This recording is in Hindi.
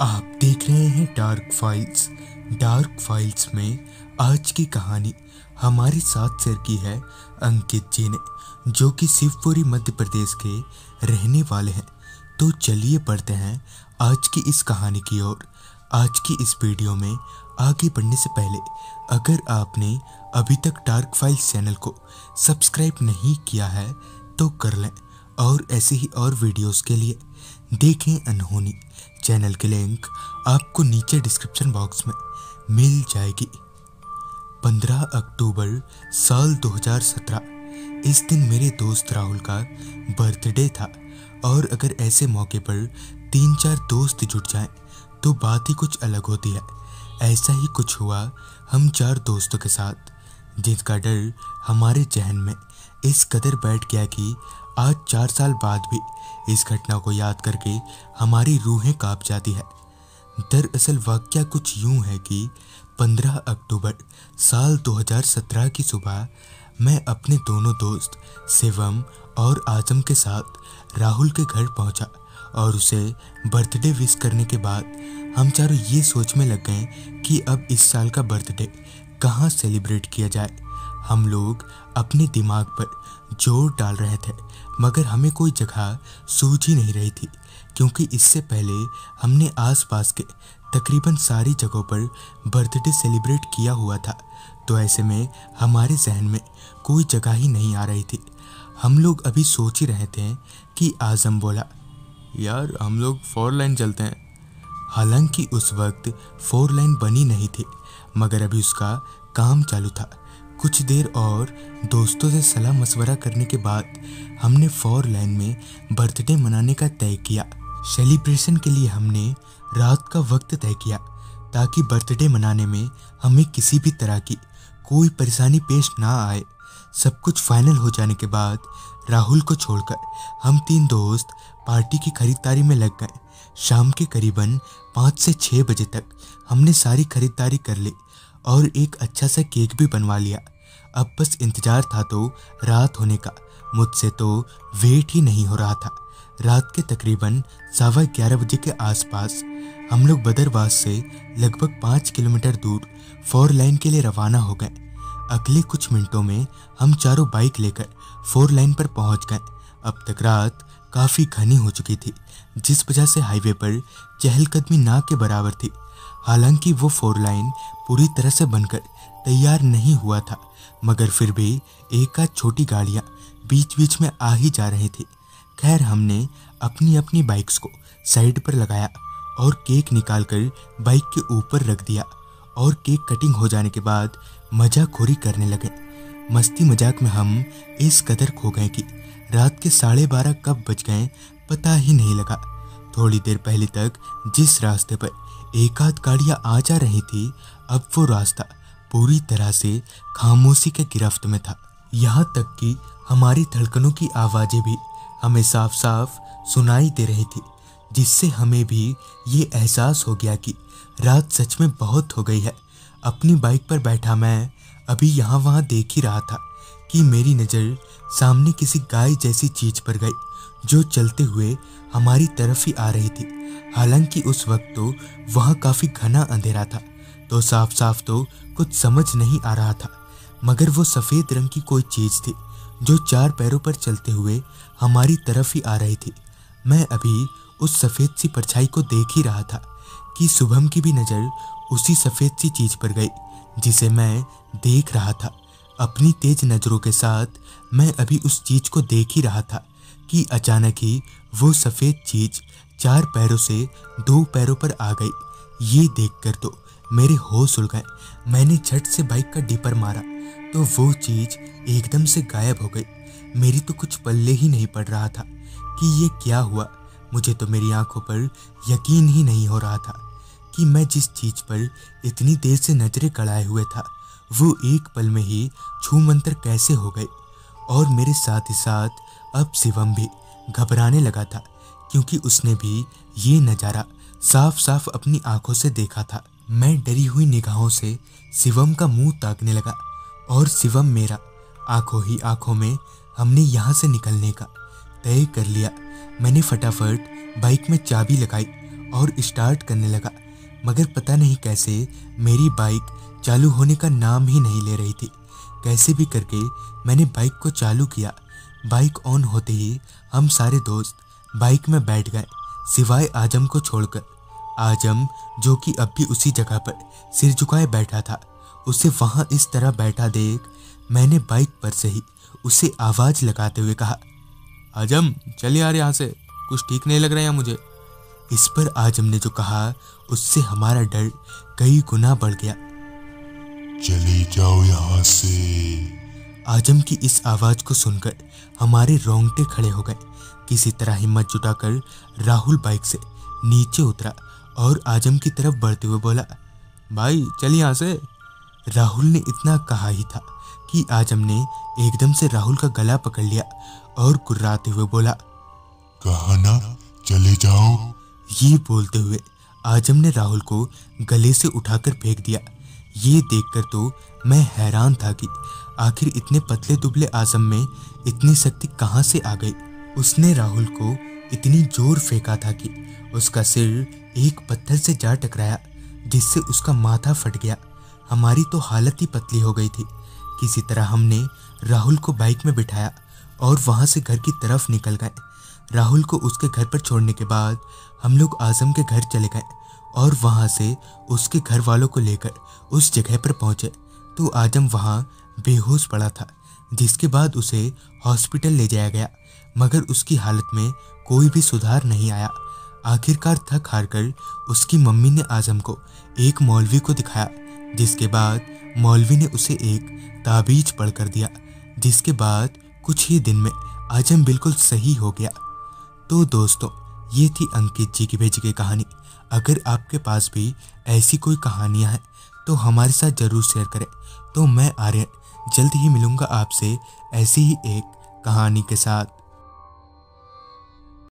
आप देख रहे हैं डार्क फाइल्स। डार्क फाइल्स में आज की कहानी हमारे साथ शेयर की है अंकित जी ने, जो कि शिवपुरी मध्य प्रदेश के रहने वाले हैं। तो चलिए बढ़ते हैं आज की इस कहानी की ओर। आज की इस वीडियो में आगे बढ़ने से पहले अगर आपने अभी तक डार्क फाइल्स चैनल को सब्सक्राइब नहीं किया है तो कर लें, और ऐसे ही और वीडियोस के लिए देखें अनहोनी। चैनल की लिंक आपको नीचे डिस्क्रिप्शन बॉक्स में मिल जाएगी। 15 अक्टूबर साल 2017 इस दिन मेरे दोस्त राहुल का बर्थडे था, और अगर ऐसे मौके पर 3-4 दोस्त जुट जाएं तो बात ही कुछ अलग होती है। ऐसा ही कुछ हुआ हम 4 दोस्तों के साथ, जिसका डर हमारे जहन में इस कदर बैठ गया कि आज 4 साल बाद भी इस घटना को याद करके हमारी रूहें कांप जाती है। दरअसल वाकया कुछ यूं है कि 15 अक्टूबर साल 2017 की सुबह मैं अपने दोनों दोस्त शिवम और आजम के साथ राहुल के घर पहुंचा, और उसे बर्थडे विश करने के बाद हम चारों ये सोच में लग गए कि अब इस साल का बर्थडे कहाँ सेलिब्रेट किया जाए। हम लोग अपने दिमाग पर जोर डाल रहे थे, मगर हमें कोई जगह सूझ ही नहीं रही थी, क्योंकि इससे पहले हमने आसपास के तकरीबन सारी जगहों पर बर्थडे सेलिब्रेट किया हुआ था। तो ऐसे में हमारे जहन में कोई जगह ही नहीं आ रही थी। हम लोग अभी सोच ही रहे थे कि आजम बोला, यार हम लोग 4 लाइन चलते हैं। हालांकि उस वक्त 4 लाइन बनी नहीं थी, मगर अभी उसका काम चालू था। कुछ देर और दोस्तों से सलाह मशवरा करने के बाद हमने 4 लाइन में बर्थडे मनाने का तय किया। सेलिब्रेशन के लिए हमने रात का वक्त तय किया, ताकि बर्थडे मनाने में हमें किसी भी तरह की कोई परेशानी पेश ना आए। सब कुछ फाइनल हो जाने के बाद राहुल को छोड़कर हम 3 दोस्त पार्टी की खरीदारी में लग गए। शाम के करीबन 5 से 6 बजे तक हमने सारी खरीदारी कर ली और एक अच्छा सा केक भी बनवा लिया। अब बस इंतजार था तो रात होने का। मुझसे तो वेट ही नहीं हो रहा था। रात के तकरीबन 11:15 बजे के आसपास हम लोग बदरवास से लगभग 5 किलोमीटर दूर 4 लाइन के लिए रवाना हो गए। अगले कुछ मिनटों में हम चारों बाइक लेकर 4 लाइन पर पहुंच गए। अब तक रात काफ़ी घनी हो चुकी थी, जिस वजह से हाईवे पर चहलकदमी ना के बराबर थी। हालांकि वो 4 लाइन पूरी तरह से बनकर तैयार नहीं हुआ था, मगर फिर भी एक आध छोटी गाड़ियाँ बीच बीच में आ ही जा रही थी। खैर, हमने अपनी अपनी बाइक्स को साइड पर लगाया और केक निकालकर बाइक के ऊपर रख दिया, और केक कटिंग हो जाने के बाद मजाखोरी करने लगे। मस्ती मजाक में हम इस कदर खो गए कि रात के 12:30 कब बज गए पता ही नहीं लगा। थोड़ी देर पहले तक जिस रास्ते पर एक आध गाड़ियाँ आ जा रही थी, अब वो रास्ता पूरी तरह से खामोशी के गिरफ्त में था। यहाँ तक कि हमारी धड़कनों की आवाज़ें भी हमें साफ साफ सुनाई दे रही थी, जिससे हमें भी ये एहसास हो गया कि रात सच में बहुत हो गई है। अपनी बाइक पर बैठा मैं अभी यहाँ वहाँ देख ही रहा था कि मेरी नज़र सामने किसी गाय जैसी चीज़ पर गई, जो चलते हुए हमारी तरफ ही आ रही थी। हालांकि उस वक्त तो वहाँ काफ़ी घना अंधेरा था, तो साफ साफ तो कुछ समझ नहीं आ रहा था, मगर वो सफ़ेद रंग की कोई चीज़ थी जो 4 पैरों पर चलते हुए हमारी तरफ ही आ रही थी। मैं अभी उस सफ़ेद सी परछाई को देख ही रहा था कि शुभम की भी नज़र उसी सफ़ेद सी चीज़ पर गई जिसे मैं देख रहा था। अपनी तेज नज़रों के साथ मैं अभी उस चीज़ को देख ही रहा था कि अचानक ही वो सफ़ेद चीज़ 4 पैरों से 2 पैरों पर आ गई। ये देखकर तो मेरे होश उड़ गए। मैंने झट से बाइक का डिपर मारा तो वो चीज़ एकदम से गायब हो गई। मेरी तो कुछ पल्ले ही नहीं पड़ रहा था कि ये क्या हुआ। मुझे तो मेरी आंखों पर यकीन ही नहीं हो रहा था कि मैं जिस चीज़ पर इतनी देर से नजरें गड़ाए हुए था, वो एक पल में ही छूमंतर कैसे हो गई। और मेरे साथ ही साथ अब शिवम भी घबराने लगा था, क्योंकि उसने भी ये नज़ारा साफ साफ अपनी आंखों से देखा था। मैं डरी हुई निगाहों से शिवम का मुंह ताकने लगा, और शिवम मेरा। आंखों ही आंखों में हमने यहाँ से निकलने का तय कर लिया। मैंने फटाफट बाइक में चाबी लगाई और स्टार्ट करने लगा, मगर पता नहीं कैसे मेरी बाइक चालू होने का नाम ही नहीं ले रही थी। कैसे भी करके मैंने बाइक को चालू किया। बाइक ऑन होते ही हम सारे दोस्त बाइक में बैठ गए, सिवाय आजम को छोड़कर। आजम, जो कि अब भी उसी जगह पर सिर झुकाए बैठा था, उसे वहां इस तरह बैठा देख मैंने बाइक पर से ही उसे आवाज़ लगाते हुए कहा, आजम चल यार यहाँ से, कुछ ठीक नहीं लग रहा है मुझे। इस पर आजम ने जो कहा उससे हमारा डर कई गुना बढ़ गया। चले जाओ यहाँ से। आजम की इस आवाज़ को सुनकर हमारे रोंगटे खड़े हो गए। किसी तरह हिम्मत जुटाकर राहुल बाइक से नीचे उतरा और आजम की तरफ बढ़ते हुए बोला, भाई चल यहाँ से। राहुल ने इतना कहा ही था कि आजम ने एकदम से राहुल का गला पकड़ लिया और कुर्राते हुए बोला, कहा ना चले जाओ। ये बोलते हुए आजम ने राहुल को गले से उठाकर फेंक दिया। ये देखकर तो मैं हैरान था कि आखिर इतने पतले दुबले आजम में इतनी शक्ति कहाँ से आ गई। उसने राहुल को इतनी जोर फेंका था कि उसका सिर एक पत्थर से जा टकराया, जिससे उसका माथा फट गया। हमारी तो हालत ही पतली हो गई थी। किसी तरह हमने राहुल को बाइक में बिठाया और वहां से घर की तरफ निकल गए। राहुल को उसके घर पर छोड़ने के बाद हम लोग आजम के घर चले गए और वहां से उसके घर वालों को लेकर उस जगह पर पहुंचे तो आजम वहां बेहोश पड़ा था, जिसके बाद उसे हॉस्पिटल ले जाया गया, मगर उसकी हालत में कोई भी सुधार नहीं आया। आखिरकार थक हार कर उसकी मम्मी ने आजम को एक मौलवी को दिखाया, जिसके बाद मौलवी ने उसे एक ताबीज पढ़ कर दिया, जिसके बाद कुछ ही दिन में आजम बिल्कुल सही हो गया। तो दोस्तों, ये थी अंकित जी की भेजी गई कहानी। अगर आपके पास भी ऐसी कोई कहानियां हैं तो हमारे साथ ज़रूर शेयर करें। तो मैं आर्यन जल्द ही मिलूंगा आपसे ऐसी ही एक कहानी के साथ।